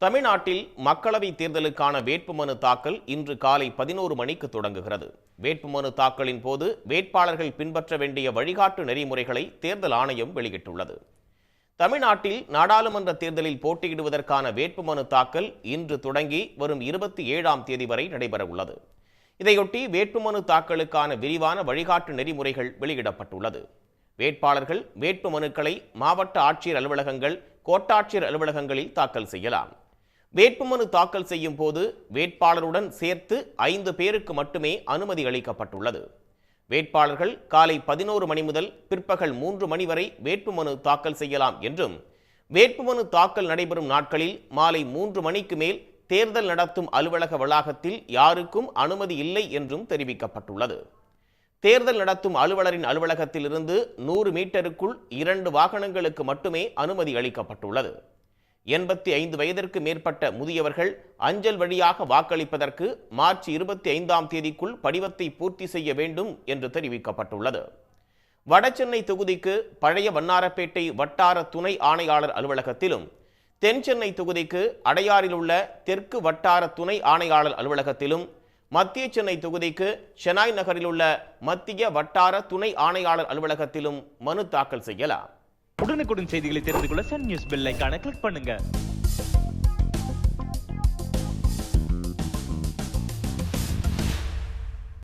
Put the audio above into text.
தமிழ்நாட்டில் மக்களவைத் தேர்தலுக்கான வேட்புமனு தாக்கல் இன்று காலை 11 மணிக்கு தொடங்குகிறது. வேட்புமனு தாக்கலின் போது வேட்பாளர்கள் பின்பற்ற வேண்டிய வழிகாட்டு நெறிமுறைகளை தேர்தல் ஆணையம் வெளியிட்டுள்ளது. தமிழ்நாட்டில் நாடாளுமன்ற தேர்தலில் போட்டியிடுவதற்கான வேட்புமனு தாக்கல் இன்று தொடங்கி வரும் 27ஆம் தேதி வரை நடைபெறவுள்ளது. இதையொட்டி வேட்புமனு தாக்கலுக்கான விரிவான வழிகாட்டு நெறிமுறைகள் வெளியிடப்பட்டுள்ளது. வேட்பாளர்கள் வேட்புமனுக்களை மாவட்ட ஆட்சியர் அலுவலகங்கள், கோட்டாட்சியர் அலுவலகங்களில் தாக்கல் செய்யலாம். வேட்புமனு தாக்கல் செய்யும் போது வேட்பாளருடன் சேர்த்து 5 பேருக்கு மட்டுமே அனுமதி அளிக்கப்பட்டுள்ளது. வேட்பாளர்கள் காலை 11 மணி முதல் பிற்பகல் 3 மணி வரை வேட்புமனு தாக்கல் செய்யலாம் என்றும், வேட்புமனு தாக்கல் நடைபெறும் நாட்களில் மாலை 3 மணிக்கு மேல் தேர்தல் நடத்தும் அலுவலக வளாகத்தில் யாருக்கும் அனுமதி இல்லை என்றும் தெரிவிக்கப்பட்டுள்ளது. தேர்தல் நடத்தும் அலுவலரின் அலுவலகத்தில் இருந்து 100 மீட்டருக்குள் 2 வாகனங்களுக்கு மட்டுமே அனுமதி அளிக்கப்பட்டுள்ளது. 85 வயதிற்கு மேற்பட்ட முதியவர்கள் அஞ்சல் வழியாக வாக்களிப்பதற்கு மார்ச் 25ஆம் தேதிக்குள் படிவத்தை பூர்த்தி செய்ய வேண்டும் என்று தெரிவிக்கப்பட்டுள்ளது. வடசென்னை தொகுதிக்கு பழைய வண்ணாரப்பேட்டை வட்டார துணை ஆணையாளர் அலுவலகத்திலும், தென் சென்னை தொகுதிக்கு அடையாறில் உள்ள தெற்கு வட்டார துணை ஆணையாளர் அலுவலகத்திலும், மத்திய சென்னை தொகுதிக்கு ஷெனாய் நகரில் உள்ள மத்திய வட்டார துணை ஆணையாளர் அலுவலகத்திலும் மனு தாக்கல் செய்யலாம். உடனுக்குடன் செய்திகளை தெரிந்து கொள்ள சன் நியூஸ் பெல் ஐகானை கிளிக் பண்ணுங்க.